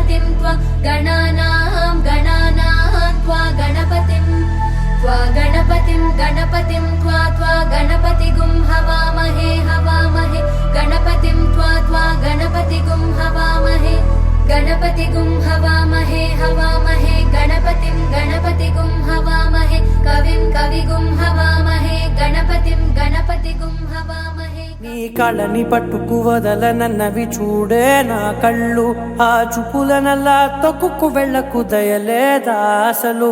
गणपतिं त्वा गणानां त्वा गणपतिं त्वा गणपतिगुं हवामहे गणपतिं त्वा गणपतिगुं हवामहे गणपतिगुं हवामहे गणपतिगुं हवामहे कविगुं हवामहे गणपतिगुं हवामहे నీ కళని పట్టుకు వదలనన్నవి చూడే నా కళ్ళు ఆ చూపులనల్లా తొక్కుకు వెళ్ళకు దయలేదా అసలు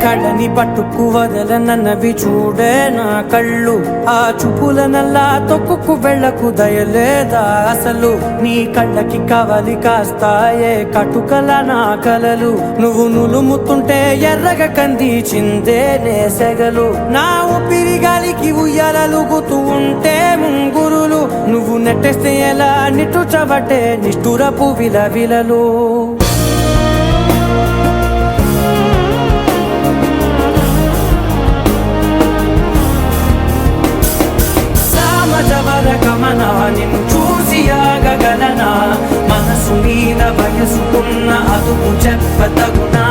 కళ్ళని పట్టుకు వదలనన్నవి చూడే నా కళ్ళు ఆ చూపులనల్లా తొక్కుకు వెళ్ళకు దయలేదా అసలు నీ కళ్ళకి కవలి కాస్తాయే కటుకల నా కలలు నువ్వు నులుముతుంటే ఎర్రగా కందిచిందే నేసెగలు నా ఊపిరి గాలికి ఉయ్యాలలుగుతూ ఉంటే ముంగురులు నువ్వు నెట్టేస్తే ఎలా నిట్టుచబట్టే నిష్ఠురపు విలవిలలు గమనా నిన్ను చూసి ఆగగలనా మనసు మీద వయసుకున్న అదుపు చెప్పతగునా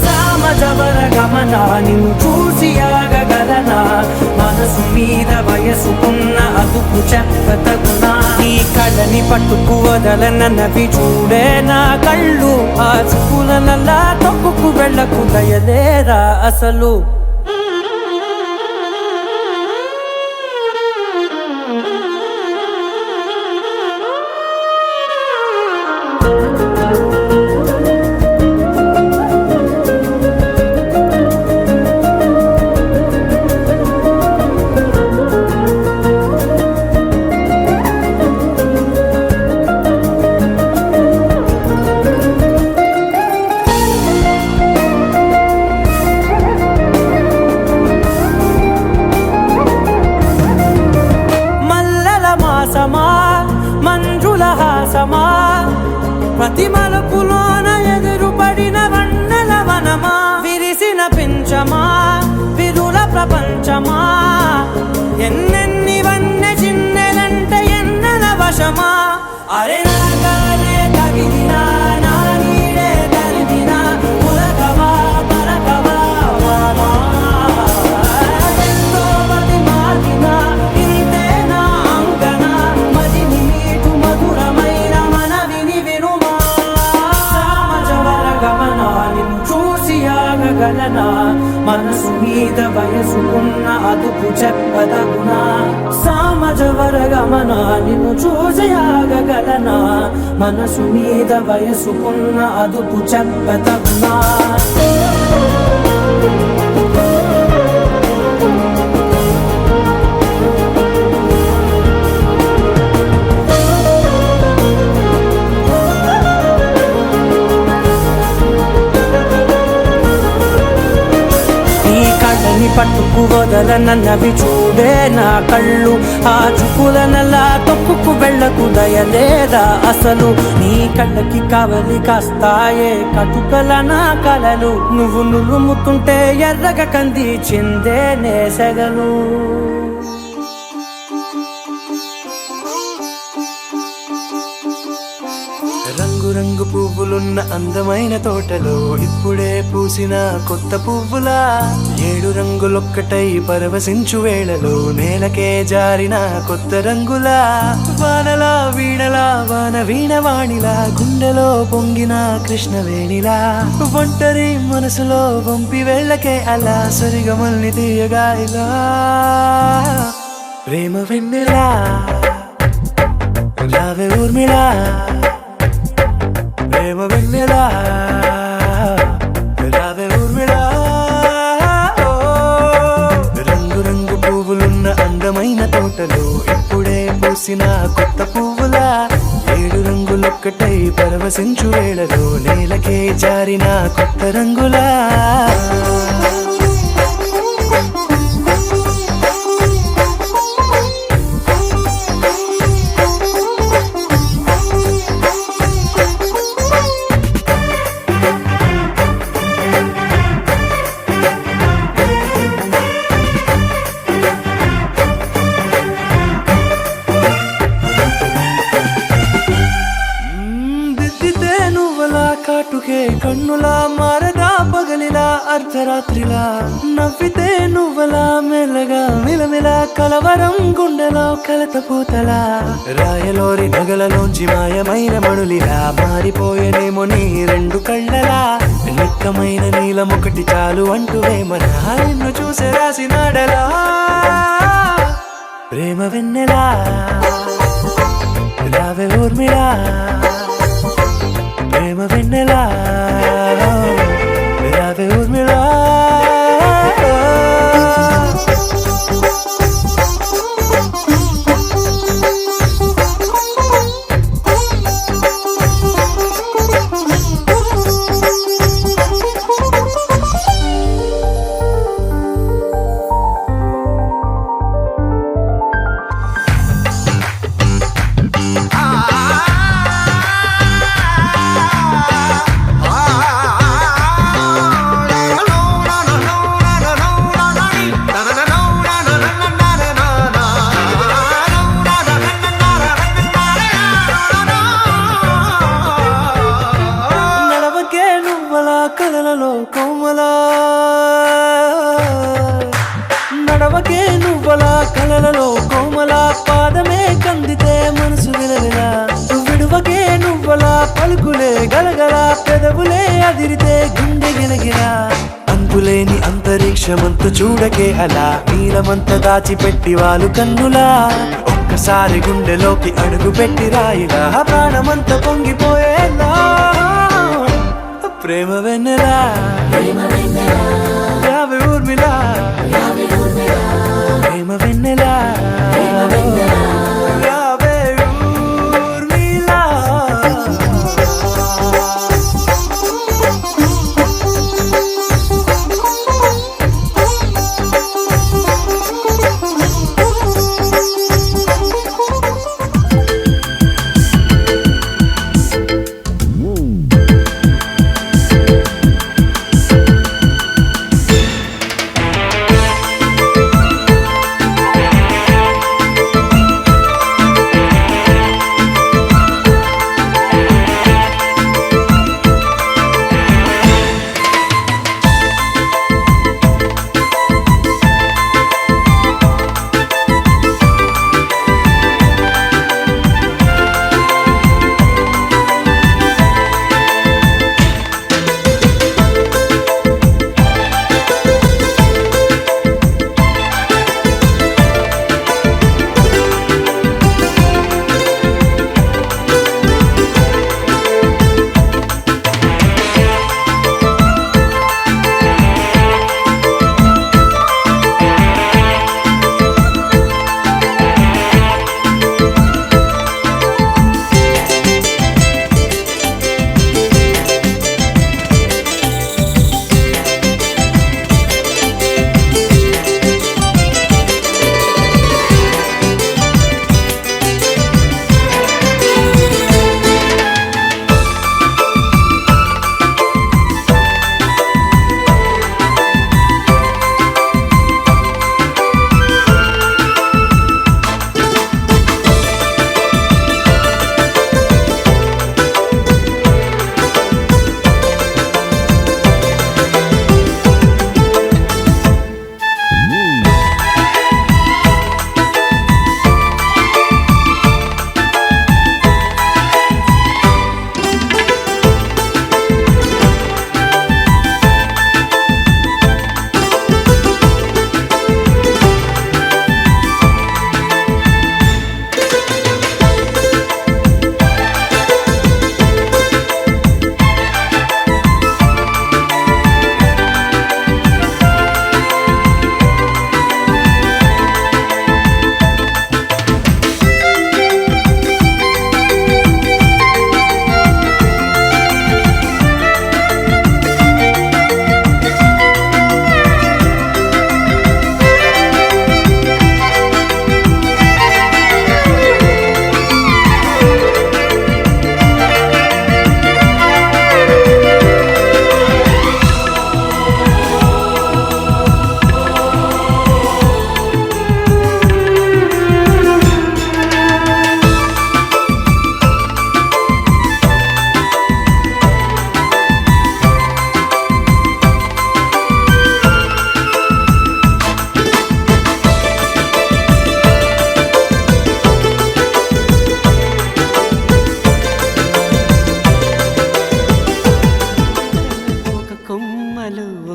సామజవర గమనా నిన్ను చూసి ఆగగలనా మనసు మీద వయసుకున్న అదుపు చెప్పతగునా నీ కళ్ళని పట్టుకు వదలనన్నవి చూడే నా కళ్ళు ఆ చూపులనల్లా తొక్కుకు వెళ్ళకు దయలేరా అసలు మంజుల హాసమా ప్రతి మలుపులోన ఎదురుపడిన వన్నెల వనమా విరిసిన పించమా విరుల ప్రపంచమా ఎన్నెన్ని వన్నె చిన్నెలంటే ఎన్నెల వశమా అరే నాగానే తగిలినా నా నీడే తరిమినా ఉలకవా పలకవా వామా ఎంతో మతి మార్గినా ఇంతే నా అంకణ మదిని మీటు మధురమైన మనవిని వినుమా సామజవర గమనా నిన్ను చూసి ఆగగలనా మనసు మీద వయసుకున్న అదుపు చెప్పదగునా సామజవర గమనా నిన్ను చూసి ఆగగలనా మనసు మీద వయసుకున్న అదుపు చెప్పదగునా పట్టుకు వదలనన్నవి చూడే నా కళ్ళు ఆ చూపులనల్లా తొక్కుకు వెళ్ళకు దయలేదా అసలు నీ కళ్ళకి కవలి కాస్తాయే కటుకల నా కలలు నువ్వు నులుముతుంటే ఎర్రగా కందిచిందే నేసెగలు రంగు రంగు పువ్వులున్న అందమైన తోటలో ఇప్పుడే పూసిన కొత్త పువ్వులా 7 రంగులొక్కటై పరవశించు వేళలో నేలకే జారిన కొత్త రంగులా వానలా వీణలా వాన వీణవాణిలా గుండెలో పొంగిన కృష్ణవేణిలా ఒంటరి మనసులో పంపి వెళ్ళకే అలా సరిగమల్ని తీయగా ఇలా ప్రేమ వెన్నెలా రావే ఊర్మిళా ప్రేమ వెన్నెలా రావే ఊర్మిళా రంగు రంగు పువ్వులున్న అందమైన తోటలో ఇప్పుడే పూసిన కొత్త పువ్వులా 7 రంగులొక్కటై పరవశించు వేళలో నేలకే జారిన కొత్త రంగులా కాటుకే కన్నులా మారదా పగలిలా అర్ధరాత్రిలా నవ్వితే నువ్వలా మెల్లగా మిలమిల కలవరం గుండెలో కలతపోతలా రాయలోరి నగలలోంచి మాయమైన మణులిలా మారిపోయేనేమో నీ రెండు కళ్ళలా నిక్కమైన నీలం ఒకటి చాలు అంటూ వేమన నిన్ను చూసే రాసినాడలా ప్రేమ వెన్నెలా రావే ఊర్మిళా ప్రేమ వెన్నెలా రావే ఊర్మిళా కలలలో కోమలా నడవకే నువ్వలా కలలలో కోమలా పాదమే కందితే మనసు విలవిలా విడువకే నువ్వలా పలుకులే గలగల పెదవులే అదిరితే గుండె గిలగిలా అంతులేని అంతరిక్షమంత చూడకే అలా నీలమంత దాచిపెట్టి వాళ్ళు కన్నులా ఒక్కసారి గుండెలోకి అడుగు పెట్టి రాయిలా ప్రాణమంత పొంగిపోయేలా ప్రేమ వెన్నెలా రావే ఊర్మిళా ప్రేమ వెన్నెలా రావే ఊర్మిళా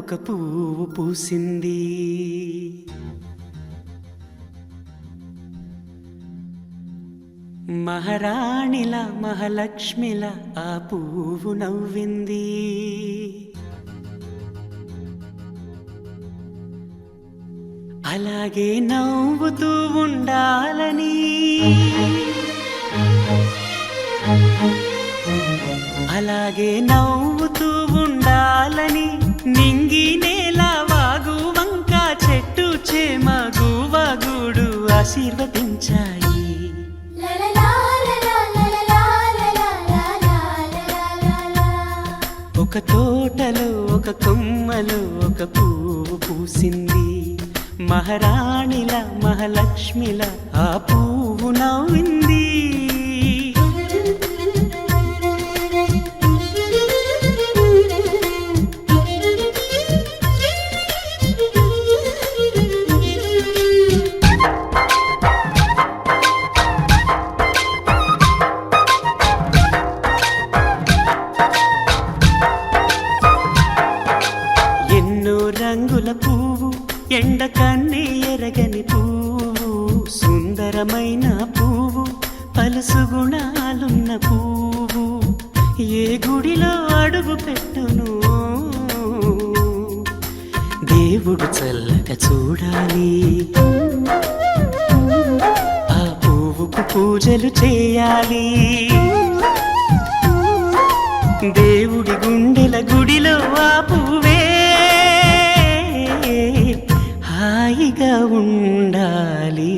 ఒక పువ్వు పూసింది. మహారాణిల మహాలక్ష్మిల ఆ పువ్వు నవ్వింది. అలాగే నవ్వుతూ ఉండాలని, అలాగే నవ్వుతూ ఉండాలని నింగి నేల వాగు వంక చెట్టు చేమ గువగూడు ఆశీర్వదించాయి. ఒక తోటలో ఒక కొమ్మలో ఒక పువ్వు పూసింది. మహారాణిల మహాలక్ష్మిల ఆ పువ్వు నవ్వింది. రంగుల పువ్వు, ఎండ కన్నే ఎరగని పువ్వు, సుందరమైన పువ్వు, పలుసు గుణాలున్న పువ్వు, ఏ గుడిలో అడుగు పెట్టును దేవుడు చల్లగా చూడాలి. ఆ పువ్వుకు పూజలు చేయాలి. దేవుడి గుండెల గుడిలో ఆ పువ్వే హాయిగా ఉండాలి.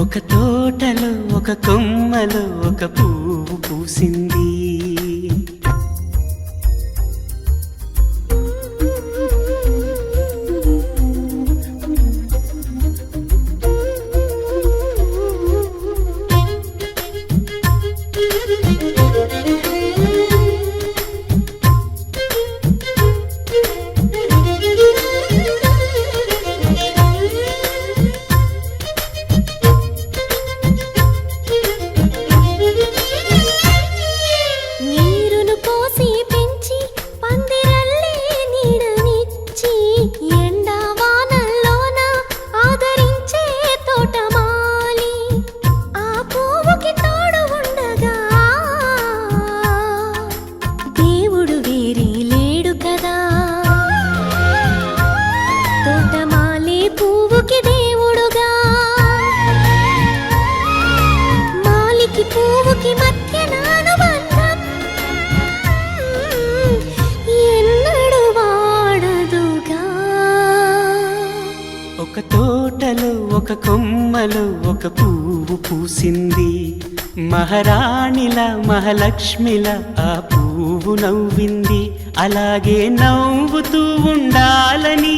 ఒక తోటలో ఒక కొమ్మలో ఒక పువ్వు పూసింది. ఒక తోటలో ఒక కొమ్మలో ఒక పువ్వు పూసింది. మహారాణిల మహాలక్ష్మిల ఆ పువ్వు నవ్వింది. అలాగే నవ్వుతూ ఉండాలని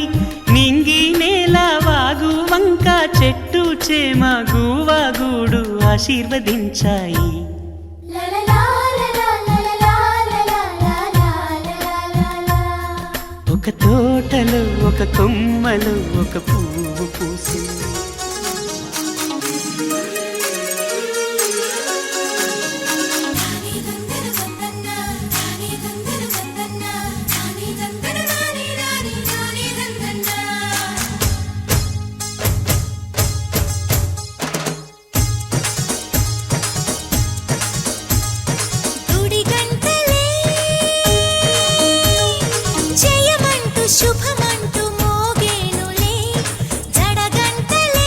నింగి నేల వాగు వంక చెట్టు చేమ గువగూడు ఆశీర్వదించాయి. ఒక తోటలో ఒక కొమ్మలో ఒక పువ్వు పూసింది. శుభమంటూ మోగేనులే జడగంటలే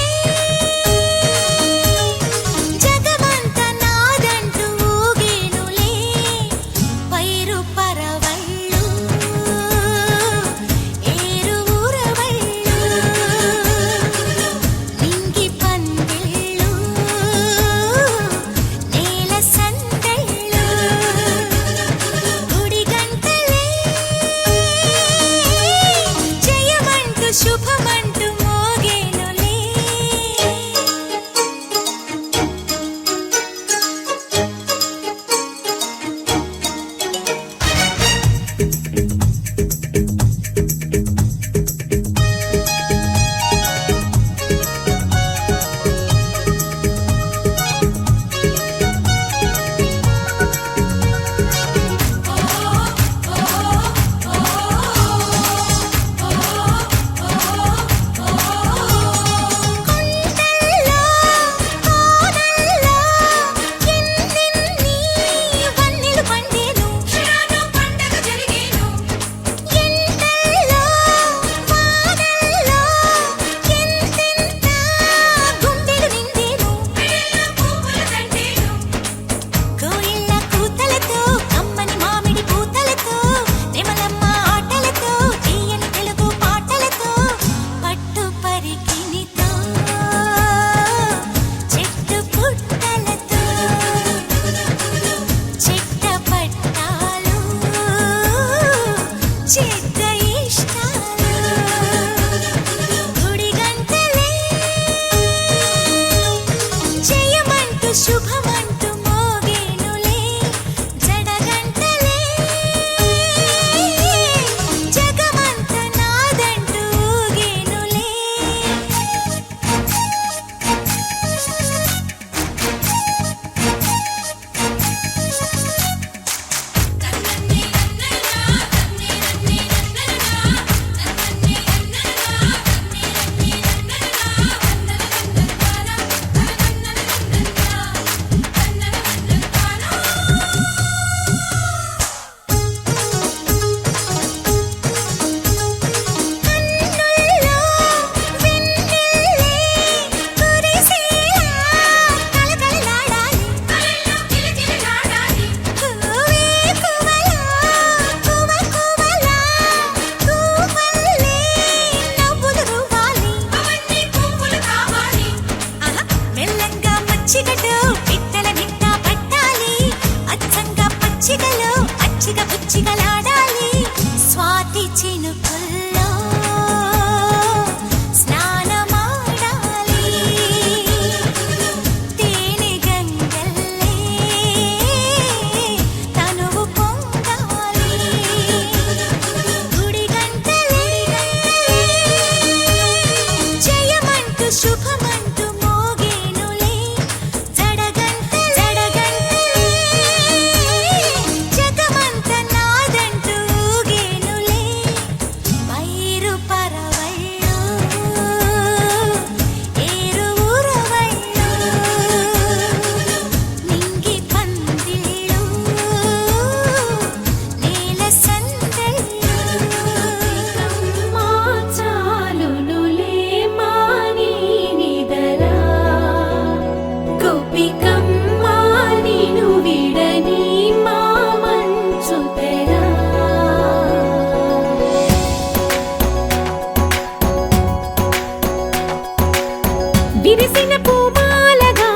విరిసిన పూమాలగా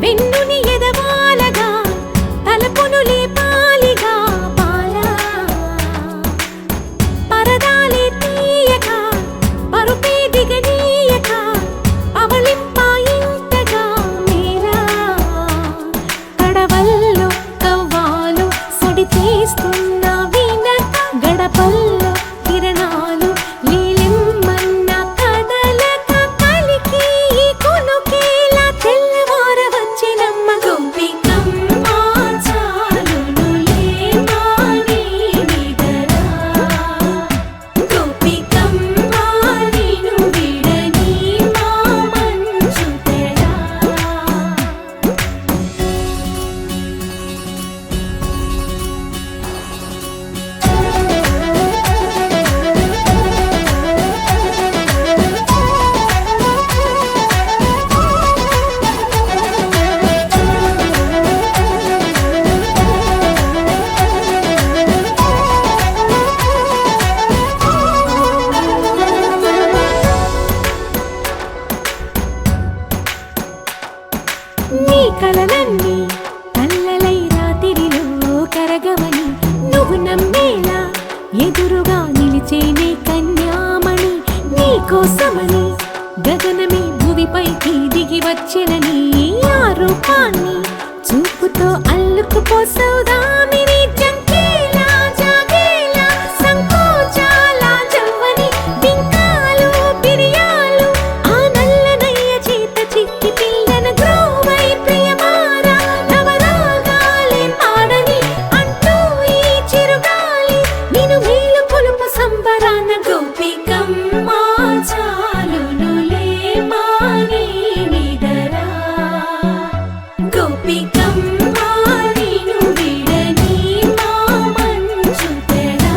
వెన్నుని ఎదవాలగా తలపును లేపాలిగా బాలా పరదాలే తీయక పరుపే దిగనీయక అవళింపాయింతగా మేరా కడవల్లో కవ్వాలు సడి చేస్తున్న వినక గడపల్లో కిరణాలు నీలిమ్మన్న కదలక కలికి కొనుకేలా తెల్లవార వచ్చినమ్మ గోపికమ్మ చాలునులే మాని నిదరా గోపికమ్మ నిను విడని మా మంచు తెరా నీ కలలన్నీ కల్లలై రాత్రిలో కరగవని నువ్వు నమ్మేలా ఎదురుగా నిలిచేనే కన్యామణి నీ కోసమని గగనమే భువిపైకి దిగి వచ్చినని ఆ రూపాన్ని చూపుతో అల్లుకుపోసౌదామిని జంకేలా జాగేలా సంకోచాల జవ్వని బింకాలు బిరియాలు ఆ నల్లనయ్య చేత చిక్కి పిల్లన గ్రోవై ప్రియమారా నవరాగాలే పాడని అంటూ ఈ చిరుగాలి నిను మేలు పొలుపు సంబరాన గోపికమ్మ చాలునులే మాని నిదరా గోపికమ్మ నిను విడని మా మంచు తెరా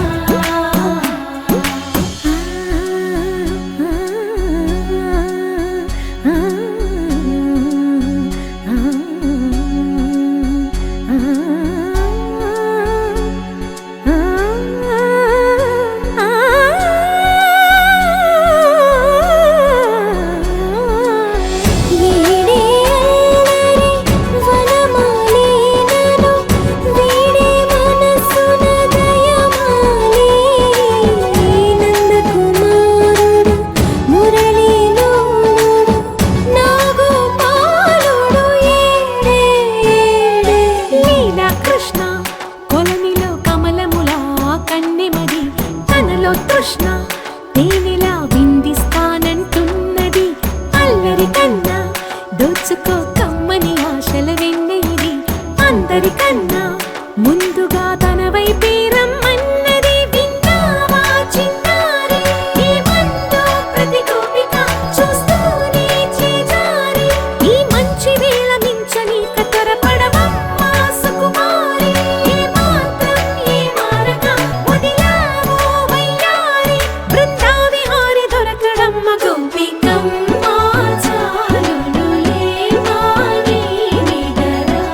కృష్ణ కొలనిలో కమలములా కన్నెమది తనలో తృష్ణ తేనెలా విందిస్తానంటున్నది అల్లరి కన్నా దోచుకో కమ్మని ఆశల వెన్నెయిది అందరికన్నా ముందుగా తన వైపే రమ్మన్నది విన్నావా చిన్నారి ఏమందో ప్రతి గోపిక చూస్తూనే చేజారి ఈ మంచి వేళ మించని కతరపడవమ్మ సుకుమారి ఏ మాత్రం ఏ మారక వదిలావో వయ్యారి బృందావిహారి దొరకడమ్మ గోపికమ్మ చాలునులే మాని నిదరా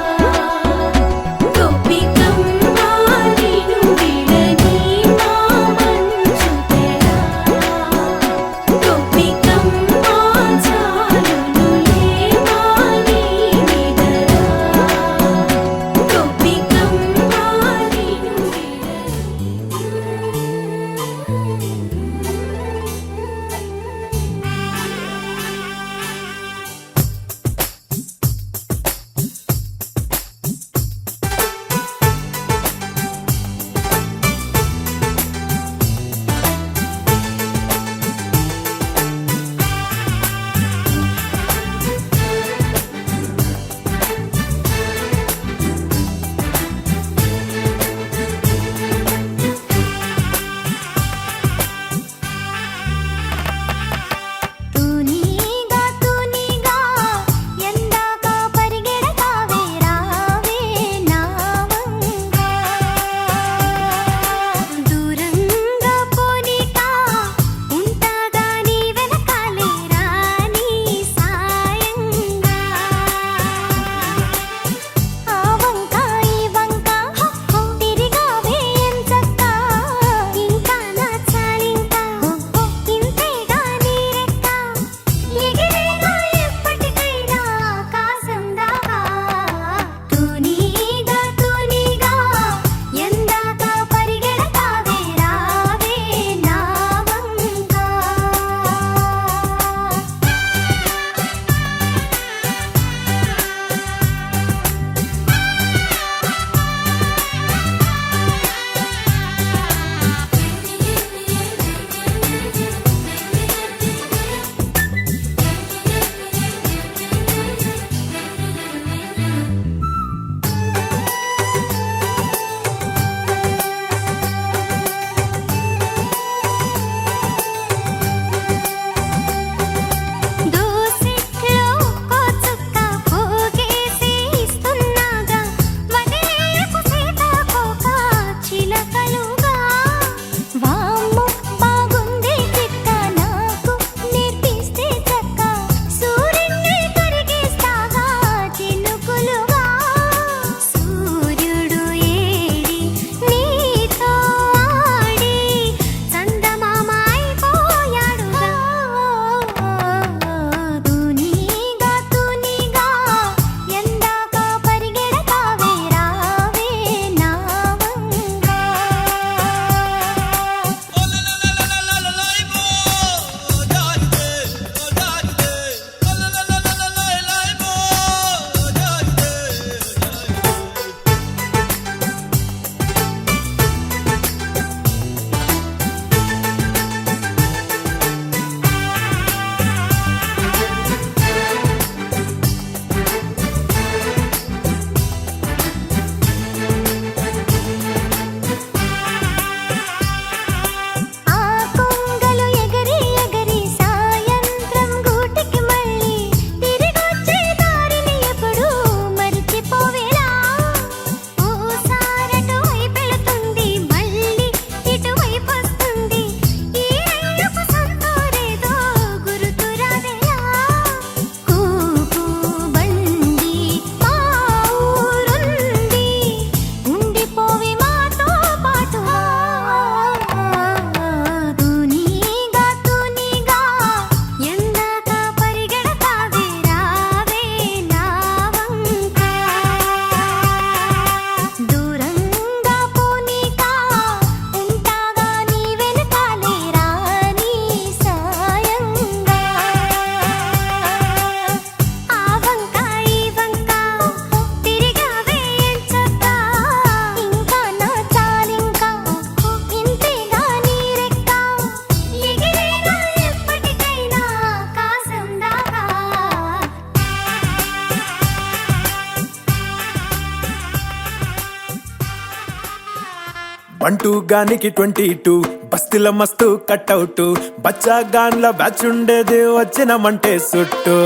బంటూ గానికి 22 బస్తీల మస్తు కట్అవుట్ బచ్చా గాన్ల బ్యాచ్ ఉండేది వచ్చినమంటే సుట్టు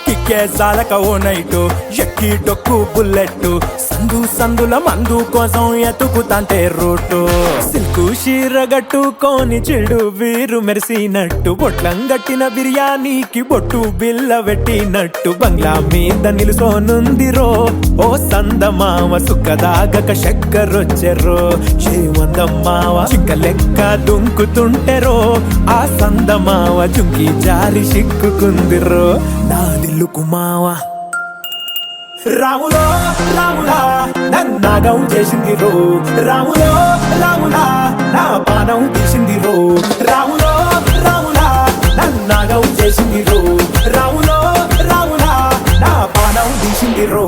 కిక్కే సాలక ఓ నైటు ఎక్కి డొక్కు బుల్లెట్ సందుల మందు కోసం ఎతుకుతాంటే రూటు సిల్కు షీర గట్టుకోని చెడు వీరు మెరిసినట్టు బొట్లం గట్టిన బిర్యానీకి బొట్టు బిల్ల పెట్టినట్టు బంగ్లా మీద నిలుసోనుందిరో ఓ సందమావ సుఖదాగక చక్కరొచ్చెరో చేమందమ్మావ చిక్క లెక్క దుంకుతుంటెరో ఆ సందమావ జుంకి జారి సిక్కుకుందిరో నా దిల్లుకు మావ రాములో రాములా నన్నాగం చేసింది రో రాములో రాములా నా పానం తీసింది రో రాములో రాములా నన్నాగం చేసింది రో రాములో రాములా నా పానం తీసింది రో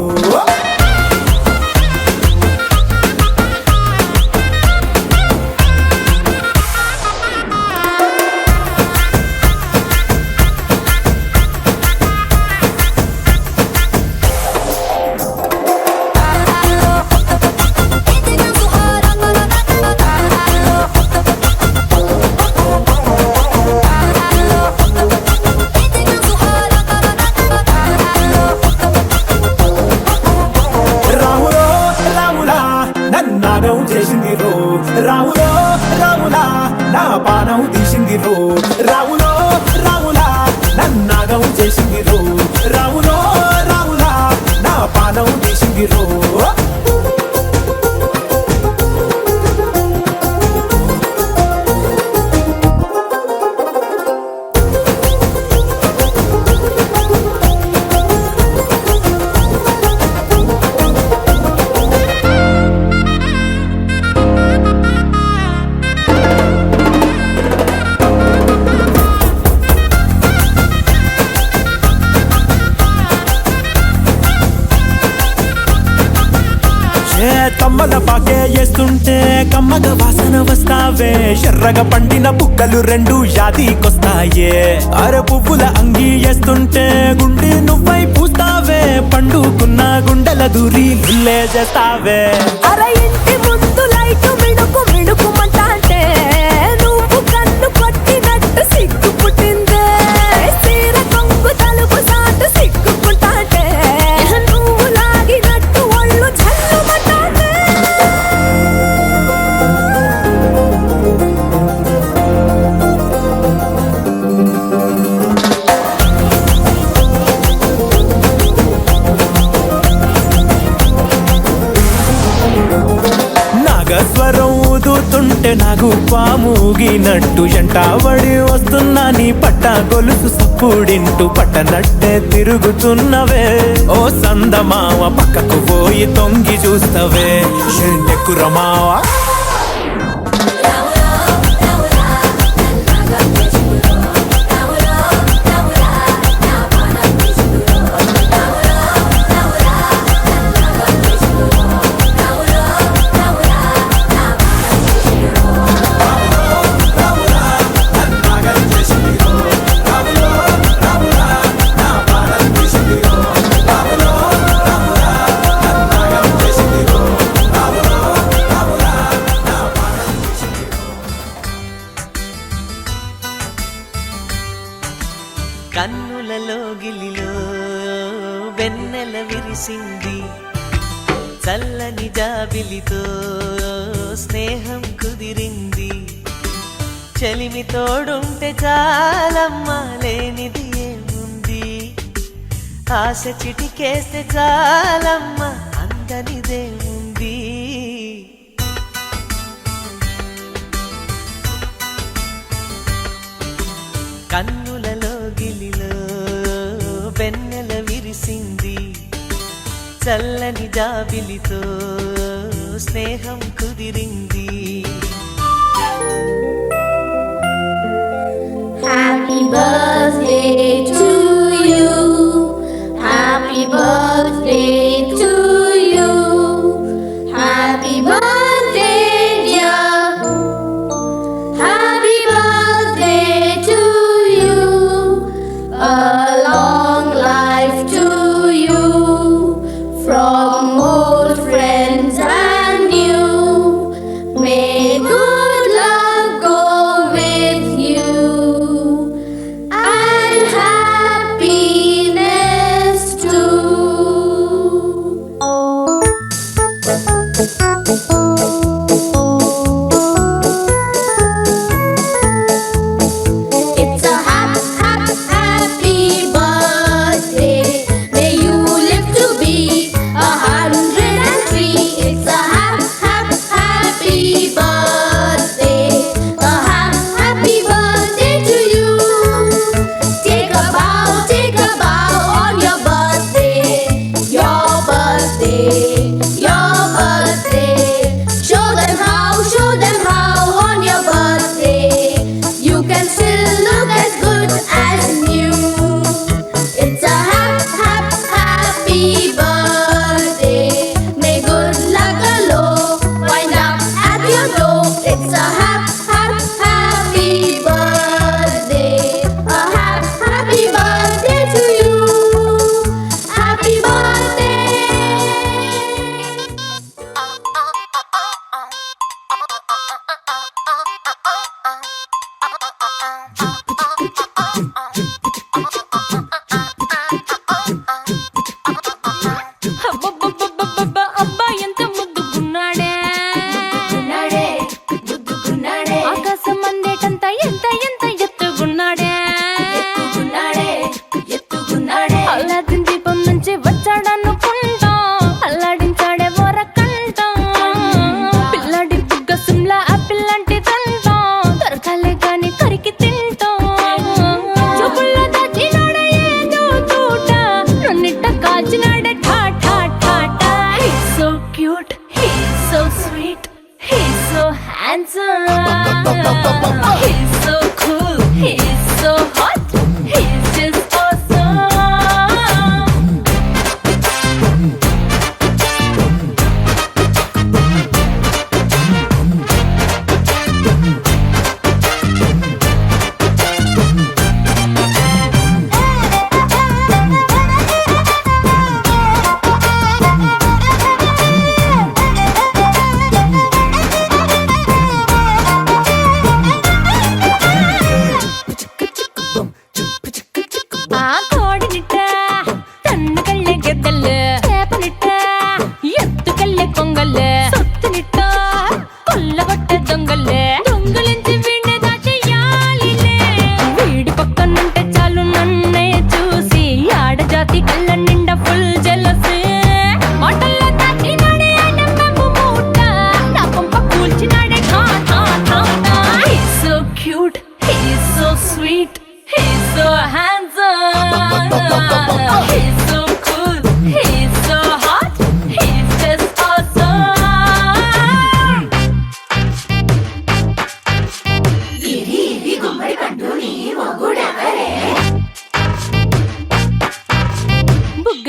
నాగం చేసింది రో రాములో రాములా నా పానం తీసింది రో రాములో రాములా నన్నాగం చేసింది రో రాములో రాములా నా పానం తీసింది రో తమ్మల పాకే వేస్తుంటే కమ్మగ వాసన వస్తావే ఎర్రగా పండిన బుక్కలు రెండు యాదికొస్తాయే అర పువ్వుల అంగి వేస్తుంటే గుండె నువ్వై పూస్తావే పండుకున్న గుండెల దూరి లుల్లే చేస్తావే అర ఇంటి ముందు లైటు మిడుకు మిడుకుమంటే నువ్వు కన్ను కొట్టినట్టు సిగ్గు పుట్టిందే సీర కొంగు తలుపు సాటు సిగ్గుకుంటాంటే నువ్వు లాగినట్టు ఒళ్ళు జల్లుమంటాంటే నాగస్వరం ఊదుతుంటే నాకు పాముగినట్టు ఎంటావడి వస్తున్నా నీ పట్ట గొలుసు సప్పుడింటూ పట్టనట్టే తిరుగుతున్నవే ఓ సందమావ పక్కకు పోయి తొంగి చూస్తవే ఎండెక్కురమావా కన్నులలో గిలిలో వెన్నెల విరిసింది చల్లని జాబిలితో స్నేహం కుదిరింది చలిమి తోడుంటే చాలమ్మా లేనిది ఏముంది ఆశ చిటికేస్తే చాలమ్మా అందనిదేముంది కన్నులలో గిలిలో వెన్నెల విరిసింది చల్లని జాబిలితో స్నేహం కుదిరింది Happy birthday to you. Happy birthday to you. Happy birthday, dear. Happy birthday to you. A long life to you. From old friends and new. May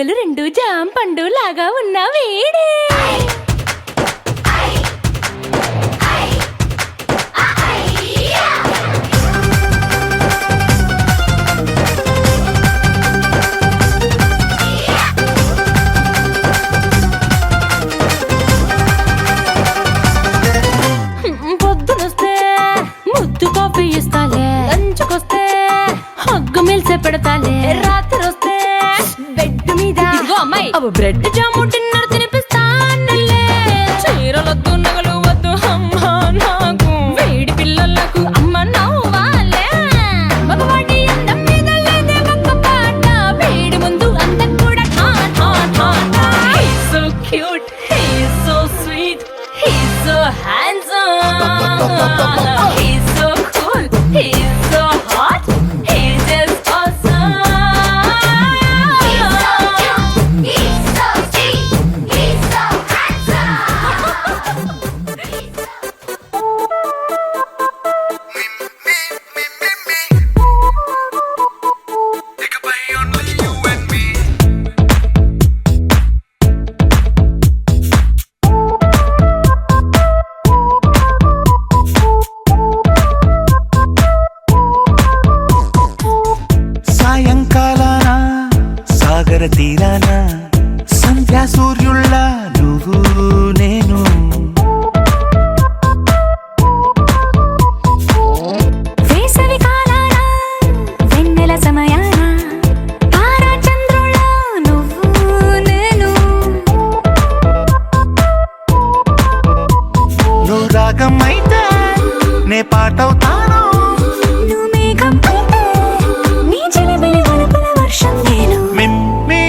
బుగ్గలు రెండు జామ పండు లాగా ఉన్న వేడే పొద్దునొస్తే ముద్దు కాఫీ ఇస్తాలే, లంచ్కొస్తే హగ్గు మిల్సే పెడతాలే, రాత్రి వస్తే బెడ్ మీద అమ్మాయి బ్రెడ్ జాము డిన్నర్ తినిపిస్తానులే. చీరలొద్దు నగలు వద్దు అమ్మ నాకు, వేడి పిల్లలకు అమ్మ నవ్వాలే. మగవాడి అందం మీద లేదే ఒక్క పాట, వేడి ముందు అందం కూడా ఠాన్ ఠాన్ ఠాన్. He's so cute, he's so sweet, he's so handsome, he's so cool, he's so hot, he's just awesome. He's so sweet, he's so handsome. ఇకపై only you and me. సాయంకాలాన సాగర తీరాన సంధ్యా సూర్యుళ్ళ నువ్వు నేను వేసవి కాలాన వెన్నెల సమయాన తారా చంద్రుల నువ్వు నేను. నువ్వు రాగం అయితే నే పాటవుతాను, నువ్వు మేఘం అయితే నీ చిలిపిలి వలపుల వర్షం నేను. మిమ్మి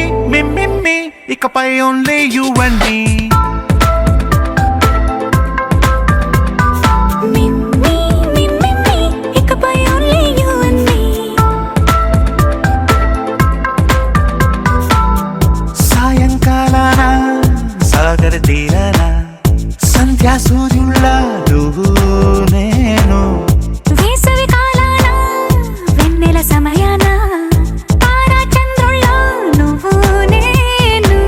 మిమ్మి ఇకపై ఓన్లీ యు అండ్ మీ. మిమ్మి మిమ్మి ఇకపై only you and me. సాయంకాలాన సాగర తీరాన సంధ్యా సూర్యుళ్ళ నువ్వు నేను. వేసవి కాలాన వెన్నెల సమయాన తారా చంద్రుల నువ్వు నేను.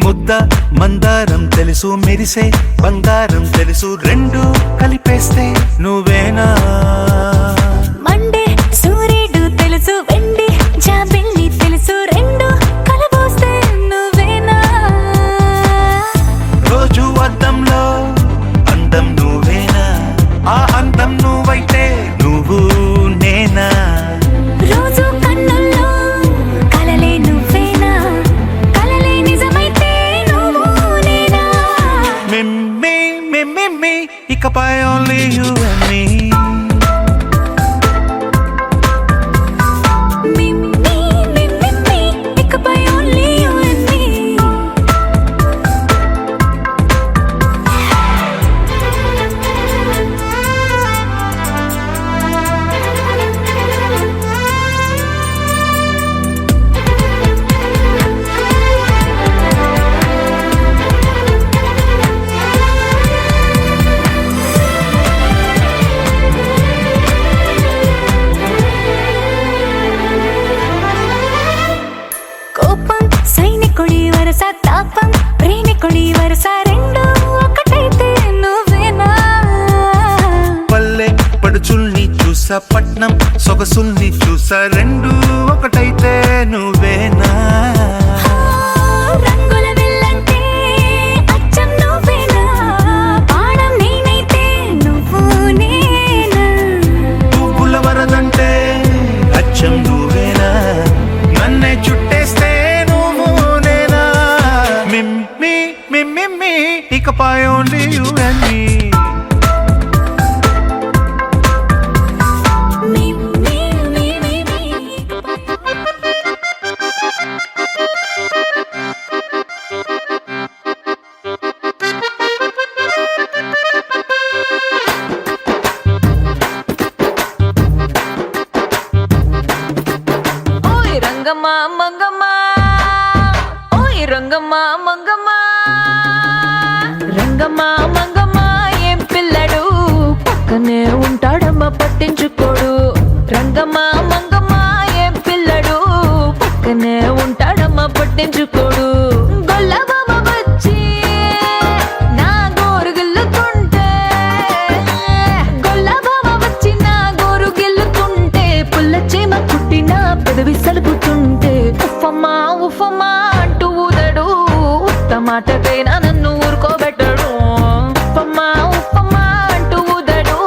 ముద్ద మందారం తెలుసు, మెరిసే బంగారం తెలుసు, రెండు కలిపేస్తే నువ్వేనా. మండే సూర్యుడు తెలుసు, వెండి జాబిల్లి తెలుసు, రెండు కలబోస్తే నువ్వేనా. రోజు అద్దంలో అందం నువ్వేనా, ఆ అందం నువ్వైతే నువ్వు నేనా. రోజు కన్నుల్లో కలలే నువ్వేనా, కలలే నిజమైతే నువ్వు నేనా. మిమ్మి మిమ్మి ఇకపై ఓన్లీ యు అండ్ మీ. మిమ్మి మిమ్మి ఇకపై only you and me. కోపం సైనికుడి వరస, తాపం ప్రేమికుడి వరస, రెండు ఒకటైతే నువ్వేనా. పల్లె పడుచుల్ని చూసా, పట్నం సొగసుల్ని చూసా, రెండు ఒకటైతే నువ్వేనా. రంగుల విల్లంటే అచ్చం నువ్వేనా, బాణం నేనైతే నువ్వు నేనా. పువ్వుల వరదంటే అచ్చం నువ్వేనా, నన్నే చుట్టేస్తే నువ్వు నేనా. మిమ్మి మిమ్మి ఇకపై ఓన్లీ యు అండ్ మీ. మిమ్మి మిమ్మి ఓయ్ రంగమ్మ మంగమ్మ రంగమ్మ మంగమ్మ రంగమ్మ మంగమ్మ ఏం పిల్లడు పక్కనే ఉంటాడమ్మ పట్టించుకోడు రంగమ్మ మంగమ్మ ఏం పిల్లడు పక్కనే ఉంటాడమ్మ పట్టించుకోడు గొల్లబామ వచ్చి నా గోరు గిల్లుతుంటే గొల్లబామ వచ్చి నా గోరు గిల్లుతుంటే పుల్ల చీమ కుట్టిన పెదవి సలుపుతుంటే ఉఫమ్మా ఉఫమ్మా అంటూ ఊదడు ఉత్త మాటకైనా నన్ను ఊరుకోబెట్టడు ఉఫమ్మా ఉఫమ్మా అంటూ ఊదడు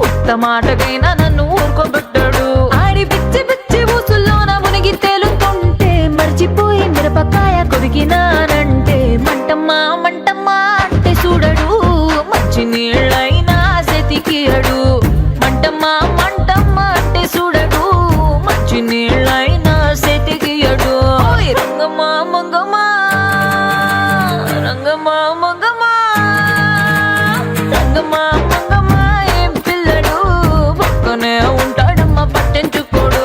ఉత్త మాటకైనా నన్ను ఊరుకోబెట్టడు ఆడి పిచ్చి పిచ్చి ఊసుల్లోన మునిగి తేలుతుంటే మర్చిపోయి మిరపకాయ కొరికినానంటే మంటమ్మా మంటమ్మా అంటే చూడడు మంచి నీళ్ళైనా సెతికియడు మంటమ్మా మంటమ్మా అంటే చూడడు మంచి నీళ్ళైనా సెతికియడు ఓయ్ రంగమ్మా మంగమ్మా రంగమ్మా మంగమ్మా రంగమ్మా మంగమ్మా ఏం పిల్లడు పక్కనే ఉంటాడమ్మా పట్టించుకోడు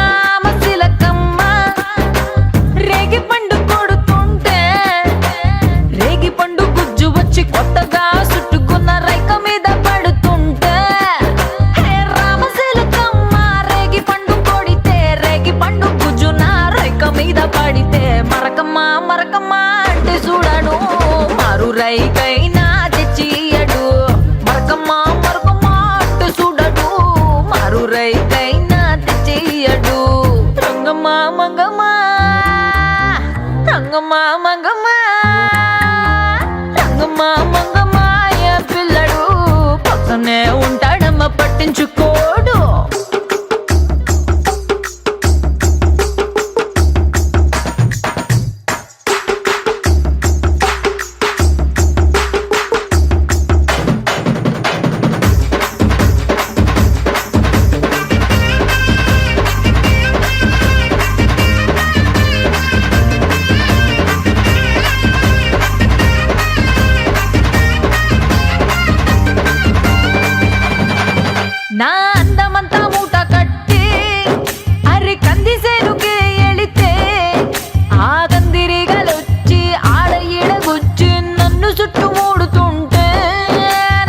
రామశిలకమ్మ రేగి పండు కొడుతుంటే రేగి పండు గుజ్జు వచ్చి కొత్తగా చుట్టుకున్న రైక మీద పడుతుంటే హే రామశిలకమ్మ రేగి పండు కొడితే రేగి పండు గుజ్జు నా రైక మీద పడితే మరకమ్మ మరకమ్మ అంటే చూడను మారు రైకైనా తెచ్చియడు మరకమ్మ మరకమ్మ అంటే చూడడు మారు రైకైనా తెచ్చియడు రంగమ్మ మంగమ్మ రంగమ్మ మంగమ్మ రంగమ్మ మంగమ్మ ఏ పిల్లడు పక్కనే ఉంటాడమ్మ పట్టించుకోడు నా అందమంతా మూట కట్టి అరి కందిసేనుకే ఎళితే ఆ కందిరిగలొచ్చి ఆడ ఈడగొచ్చి నన్ను చుట్టుమూడుతుంటే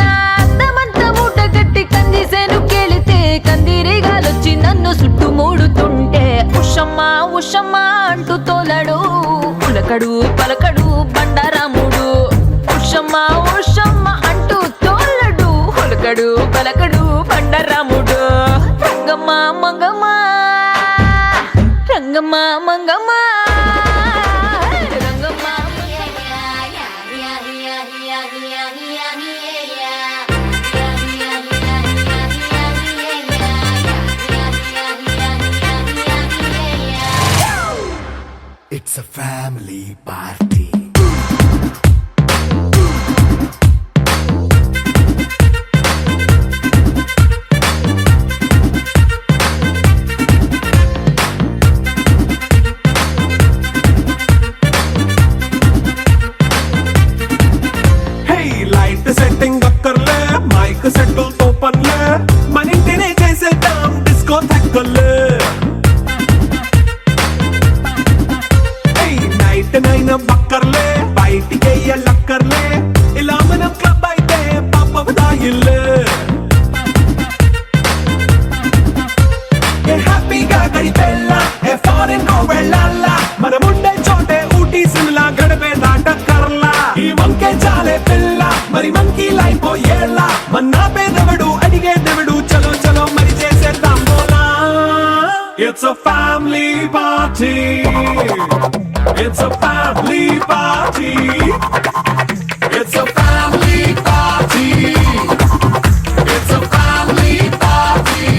నా అందమంతా మూట కట్టి కందిసేనుకెళితే కందిరిగలొచ్చి నన్ను చుట్టుమూడుతుంటే ఉషమ్మ ఉషమ్మ అంటూ తోలడు పులకడు పలకడు బండారాముడు ఉషమ్మ ఉషమ్మ అంటూ తోలడు పులకడు పలకడు Bandaramudu Rangamma Mangamma Rangamma Mangamma Rangamma It's a family party. Hey, light setting అక్కర్లే మైక్ సెట్టుల్ తో పనిలే మన ఇంటినే చేసేద్దాం డిస్కో థెక్కలే నైట్ నైన్ బక్కర్లే బయటికి లక్కర్లే ఇలా మనం క్లబ్ అయితే పాపదాయిల్లే హ్యాపీగా గడిపెళ్ళా ఏ ఫారెన్ కో వెళ్ళాలా మనముండే చోటే ఊటీ సిమ్లా గడిపే దాటక్కర్లా ఈ వంకే చాలే పిల్ల మరి మంకీ లైఫ్ ఏళ్ళ మన్నా పేదవడు అడిగే దేవుడు చలో చలో మరి చేసేద్దాం బోలా It's a family party. It's a family party. It's a family party. It's a family party.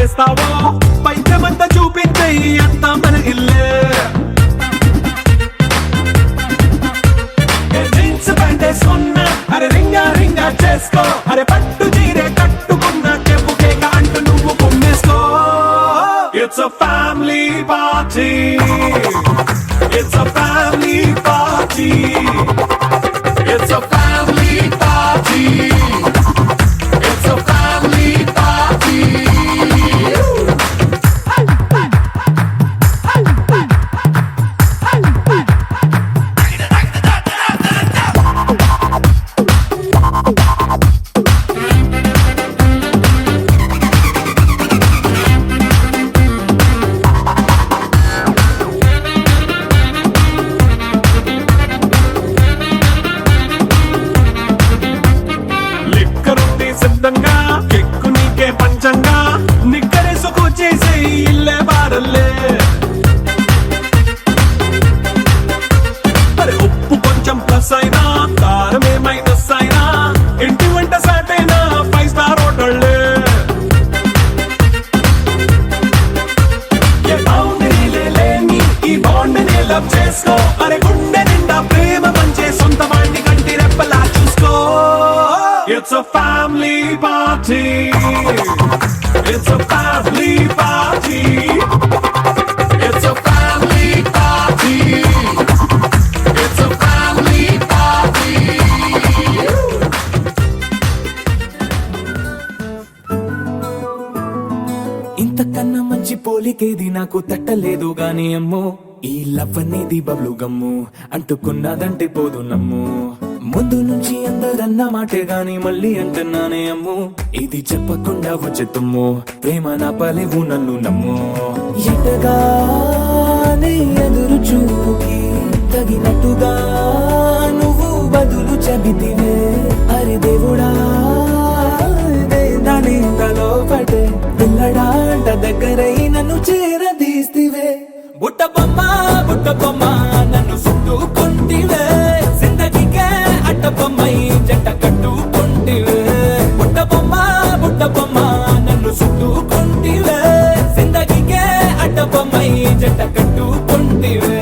చేస్తావో పైద్యమంతా చూపించే అంతా మన ఇల్లే జీన్స్ ప్యాంట్ వేసుకున్నా అరే రింగా రింగా చేసుకో అరే పట్టు చీరే కట్టుకున్నా చెప్పు కేక అంటూ నువ్వు కుమ్మేసుకో it's a family party it's a family party it's a family party it's a family party లిక్కరుంది సిద్ధంగా కెక్కు నీకే పంచంగా నిక్కరేసుకు చేసే ఇల్లే బారల్లే అరే ఉప్పు కొంచెం ప్లస్ అయినా కారమే మైనస్ అయినా ఇంటి వంట సాటైనా 5 స్టార్ హోటళ్ళే ఏ బౌండరీలే లేని ఈ బాండ్ని లవ్ చేసుకో అరే గుండె నిండా ప్రేమ పంచే సొంత వాణ్ణి కంటి రెప్పలా చూసుకో It's a family party. It's a family party. It's a family party. It's a family party. ఇంతకన్నా మంచి పోలికేది నాకు తట్టలేదు గాని అమ్మో ఈ లవ్ అనేది బబ్లు గమ్ము అంటుకున్నదంటే పోదు నమ్ము ముందు నుంచి అందరన్న మాటే గాని మళ్ళీ అంటున్నానే అమ్ము ఇది చెప్పకుండా వచ్చేతుమ్ము ప్రేమ నా పలేవు నన్ను నమ్ము ఎటగానే ఎదురు చూకి తగినట్టుగా నువ్వు బదులు చెబితివే అరే దేవుడా దాని తలో పడే పిల్లడాంట దగ్గరై నన్ను చేరదీస్తివే బుట్ట బొమ్మ నన్ను చుట్టుకుంటివే జిందగీకే అడ్డబొమ్మై జంట కట్టుకుంటివే బుట్ట బొమ్మ నన్ను చుట్టుకుంటివే జిందగీకే అడ్డబొమ్మై జంట కట్టుకుంటివే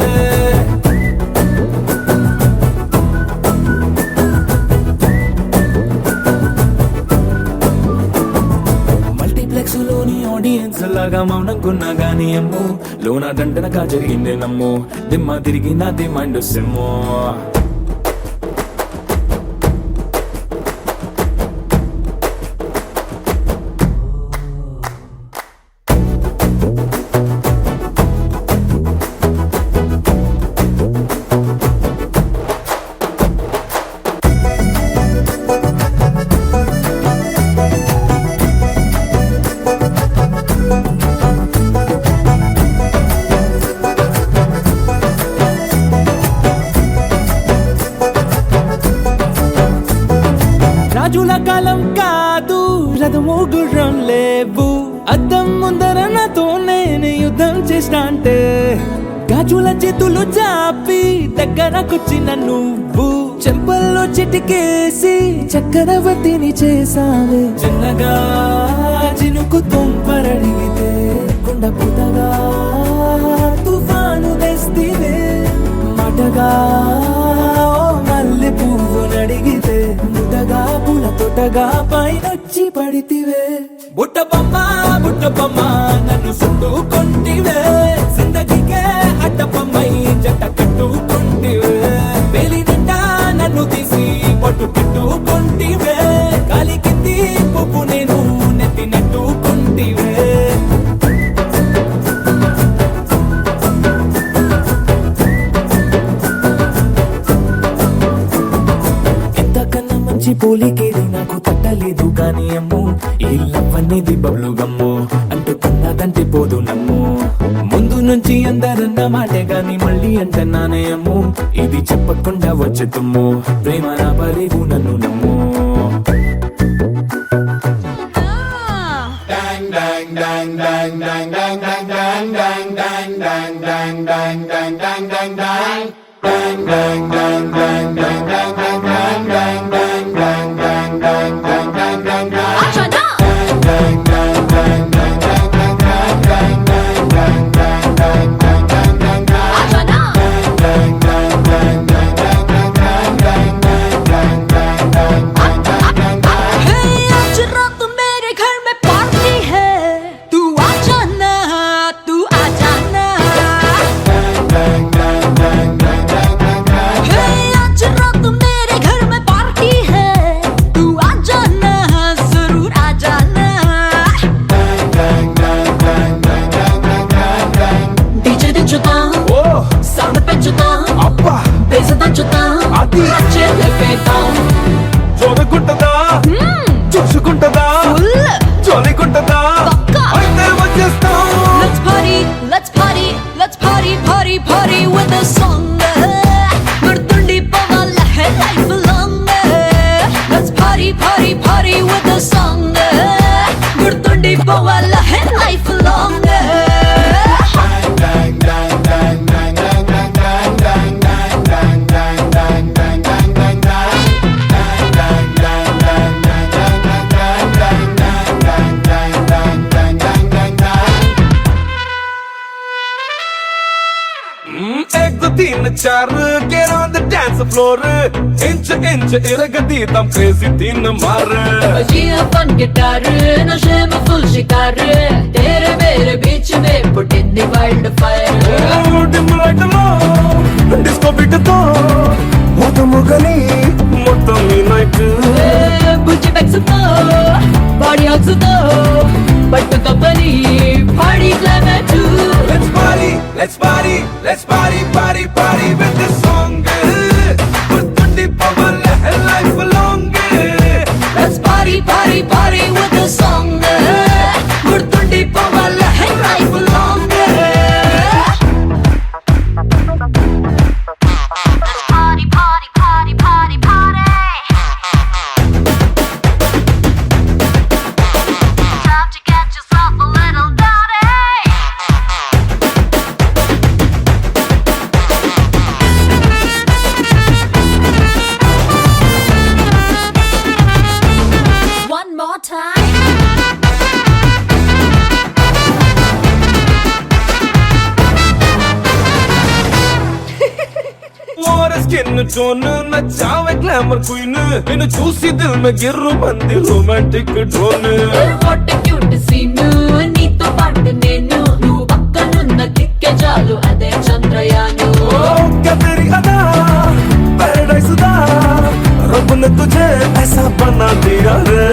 మల్టీప్లెక్స్ లోని ఆడియన్స్ లాగా మౌనంకున్నా గానీ అమ్ము లోన దండనగా జరిగిందే నమ్ము దిమ్మ తిరిగి నాది మైండ్ సిమ్ము రాజుల కాలం కాదు రథము గుర్రం లేవు అద్దం ముందర నాతో నేను యుద్ధం చేస్తా అంటే గాజుల చేతులు చాపి దగ్గరకొచ్చిన నువ్వు చెంపల్లో చిటికేసి చక్రవర్తిని చేసావే చిన్నగా చినుకు తుంపరడిగితే కుండ పుటగా తుఫాను తెస్తివే మాటగా మల్లె పువ్వు నడిగితే ముదగా పుల తొటగా పైనొచ్చి పడితివే బుట్ట బొమ్మ నన్ను చుట్టుకుంటివే జిందగీకే అడ్డబొమ్మై జంట కట్టుకుంటివే వేలి నిండా నన్ను తీసి పట్టు పెట్టుకుంటివే కాలి కింది పువ్వు నేను నెత్తినట్టుకుంటివే పోలికేది నాకు తట్టలేదు కానీ అమ్ము ఈ లవ్ అనేది బబ్లు గమ్ము అంటుకున్నదంటే పోదు నమ్ము ముందు నుంచి అందరన్న మాటే గాని మళ్ళీ అంటున్నానే అమ్ము ఇది చెప్పకుండా వచ్చే తుమ్ము ప్రేమ నా పలేవు నన్ను నమ్ము ఉంటదా పక్కా. అయితే వచ్చేస్తాం Let's party, let's party, let's party, party, party with a song. గుర్తుండి పోవాల life long. Let's party, party, party with a song. గుర్తుండి పోవాల life long. एक दो तीन चार get on the dance floor इंच इंच इरगती तम crazy तीन मार बजिया फन गिटार नशे में फुल शिकार तेरे मेरे बीच में put in the wildfire. dim light లో disco beat తో మొదముగని మొత్తం ఈ night బుజ్జి బ్యాగ్స్ తో బాడీ హగ్స్ తో పట్టుతో పని పాడి climax. let's party let's party let's party party party with this song గుర్తుండి పోవాల life long Let's party, party, party with the song. గుర్తుండి పోవాల life long. Party, party, party, party, party. Time to get yourself a little naughty. One more time. और skin tone नचावे glamour queen इन्हें చూసి दिल में गिर्रु बंदी romantic drone What a cute scene. నీతో పాటు నేను నువ్వు పక్కనున్న కిక్కే చాలు అదే చంద్రయాను. क्या तेरी अदा पैराडाइज दा रब ने तुझे ऐसा बना दिया रे